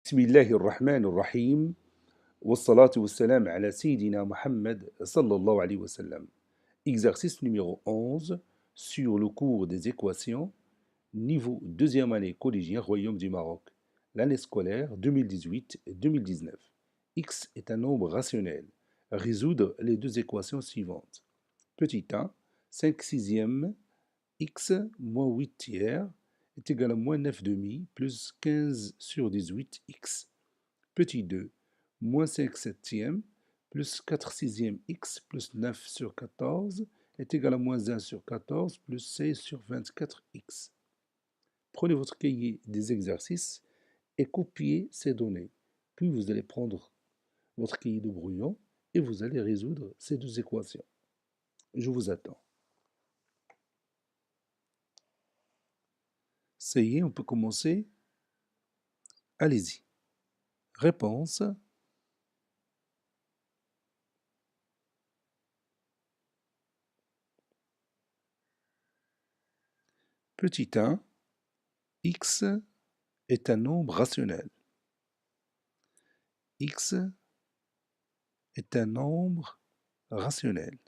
بسم الله الرحمن الرحيم والصلاة والسلام على سيدنا Mohammed sallallahu alayhi wa sallam. Exercice numéro 11 sur le cours des équations, niveau deuxième année collégien Royaume du Maroc, l'année scolaire 2018-2019. X est un nombre rationnel. Résoudre les deux équations suivantes. Petit 1, 5 sixièmes x moins 8 tiers est égal à moins 9 demi plus 15 sur 18 x. Petit 2, moins 5 septièmes plus 4 sixièmes x plus 9 sur 14 est égal à moins 1 sur 14 plus 16 sur 24 x. Prenez votre cahier des exercices et copiez ces données. Puis vous allez prendre votre cahier de brouillon et vous allez résoudre ces deux équations. Je vous attends. Ça y est, on peut commencer. Allez-y. Réponse. Petit 1, x est un nombre rationnel. X est un nombre rationnel.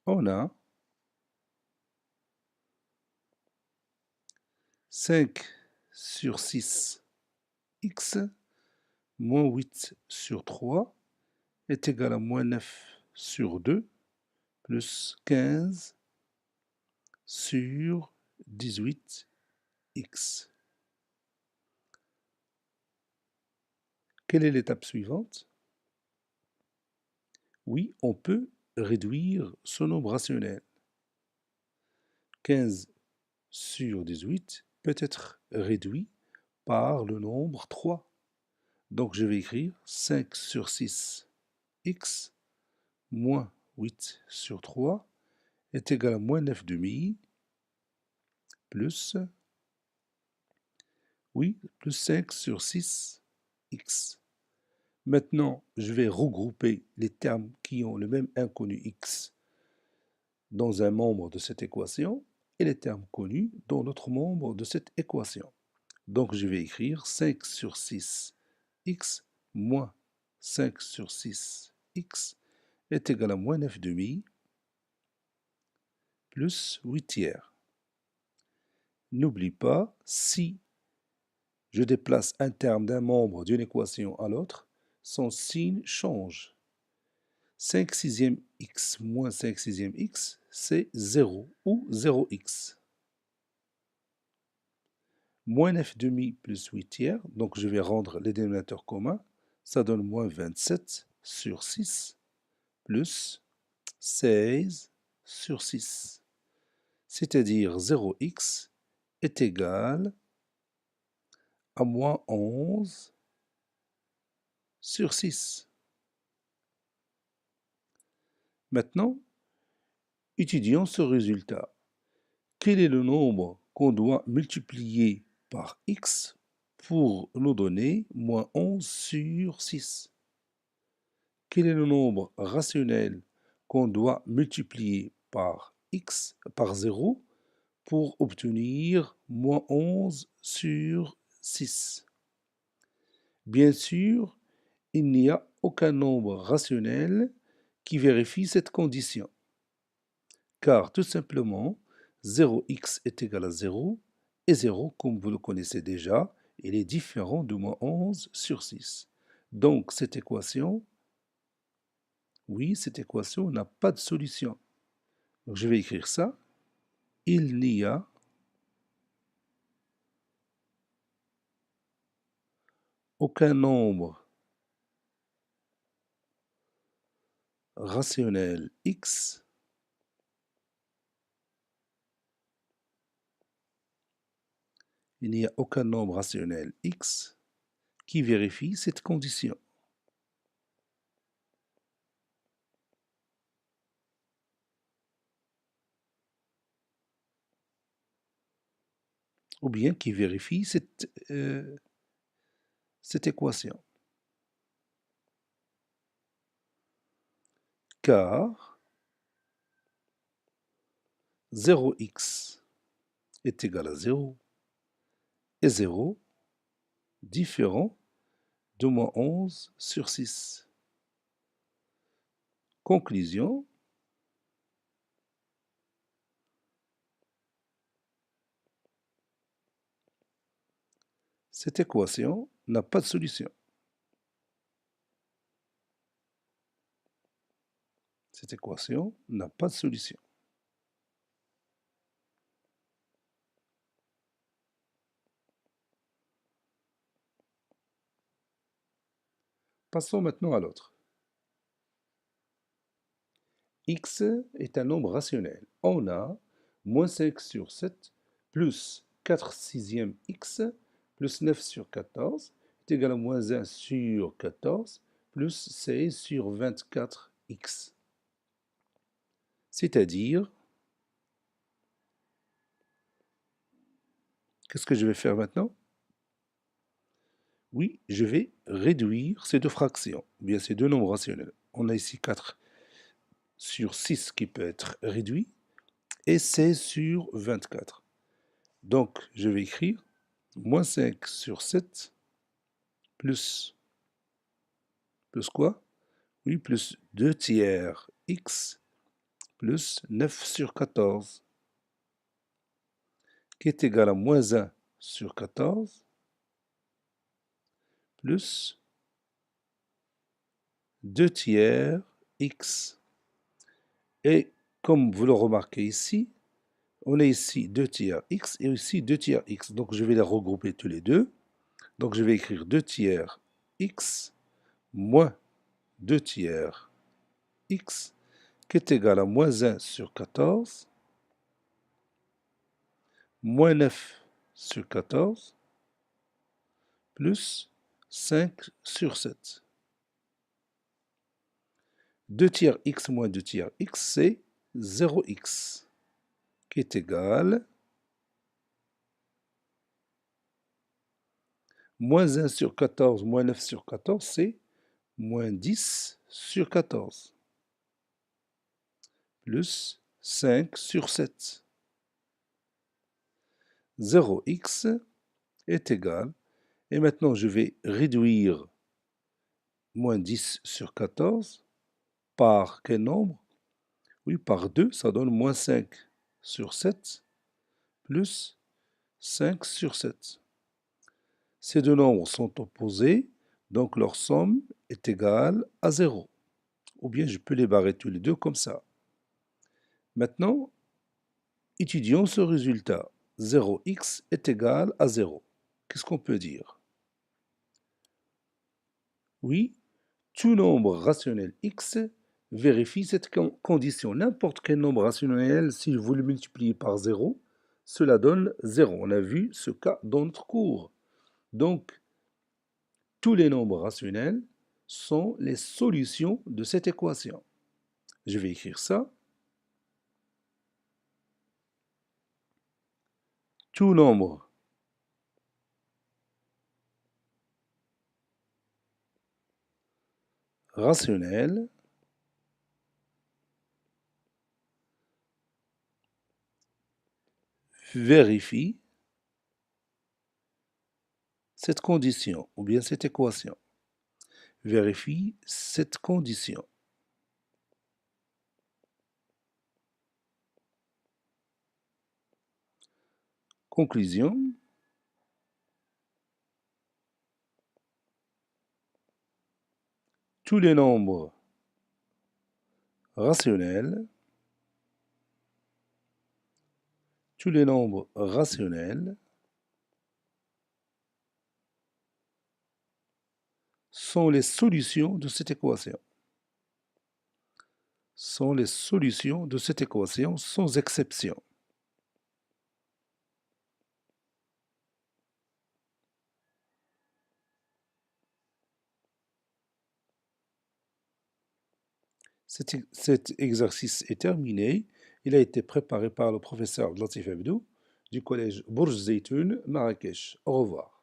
On a 5 sur 6 x moins 8 sur 3 est égal à moins 9 sur 2 plus 15 sur 18 x. Quelle est l'étape suivante? Oui, on peut réduire ce nombre rationnel. 15 sur 18 peut être réduit par le nombre 3. Donc je vais écrire 5 sur 6 x moins 8 sur 3 est égal à moins 9 demi plus, plus 5 sur 6 x. Maintenant, je vais regrouper les termes qui ont le même inconnu x dans un membre de cette équation et les termes connus dans l'autre membre de cette équation. Donc je vais écrire 5 sur 6 x moins 5 sur 6 x est égal à moins 9 demi plus 8 tiers. N'oublie pas, si je déplace un terme d'un membre d'une équation à l'autre, son signe change. 5 sixièmes x moins 5 sixièmes x, c'est 0 ou 0x. Moins 9 demi plus 8 tiers, donc je vais rendre les dénominateurs communs, ça donne moins 27 sur 6 plus 16 sur 6. C'est-à-dire 0x est égal à moins 11 sur 6. Maintenant, étudions ce résultat. Quel est le nombre qu'on doit multiplier par x pour nous donner moins 11 sur 6? Quel est le nombre rationnel qu'on doit multiplier par x, par 0, pour obtenir moins 11 sur 6? Bien sûr, il n'y a aucun nombre rationnel qui vérifie cette condition, car tout simplement, 0x est égal à 0, et 0, comme vous le connaissez déjà, il est différent de moins 11 sur 6. Donc cette équation, oui, cette équation n'a pas de solution. Donc je vais écrire ça. Il n'y a aucun nombre rationnel x il n'y a aucun nombre rationnel x qui vérifie cette condition. Ou bien qui vérifie cette équation. Car 0x est égal à 0 et 0 différent de moins 11 sur 6. Conclusion, cette équation n'a pas de solution. Cette équation n'a pas de solution. Passons maintenant à l'autre. X est un nombre rationnel. On a moins 5 sur 7 plus 4 sixièmes x plus 9 sur 14 est égal à moins 1 sur 14 plus 16 sur 24x. C'est-à-dire, qu'est-ce que je vais faire maintenant? Oui, je vais réduire ces deux fractions, ou bien ces deux nombres rationnels. On a ici 4 sur 6 qui peut être réduit et 16 sur 24. Donc, je vais écrire moins 5 sur 7 plus quoi? Oui, plus 2 tiers x plus 9 sur 14 qui est égal à moins 1 sur 14 plus 2 tiers x. Et comme vous le remarquez ici, on a ici 2 tiers x et aussi 2 tiers x. Donc je vais les regrouper tous les deux. Donc je vais écrire 2 tiers x moins 2 tiers x qui est égal à moins 1 sur 14 moins 9 sur 14 plus 5 sur 7. 2 tiers x moins 2 tiers x, c'est 0x qui est égal moins 1 sur 14 moins 9 sur 14, c'est moins 10 sur 14 plus 5 sur 7. 0x est égal, et maintenant je vais réduire moins 10 sur 14 par quel nombre? Oui, par 2, ça donne moins 5 sur 7 plus 5 sur 7. Ces deux nombres sont opposés, donc leur somme est égale à 0. Ou bien je peux les barrer tous les deux comme ça. Maintenant, étudions ce résultat. 0x est égal à 0. Qu'est-ce qu'on peut dire? Oui, tout nombre rationnel x vérifie cette condition. N'importe quel nombre rationnel, si vous le multipliez par 0, cela donne 0. On a vu ce cas dans notre cours. Donc, tous les nombres rationnels sont les solutions de cette équation. Je vais écrire ça. Tout nombre rationnel vérifie cette condition, ou bien cette équation. Vérifie cette condition. Conclusion. Tous les nombres rationnels sont les solutions de cette équation. Sont les solutions de cette équation sans exception. Cet exercice est terminé. Il a été préparé par le professeur Latif Abdou du collège Bourj Zeytoun, Marrakech. Au revoir.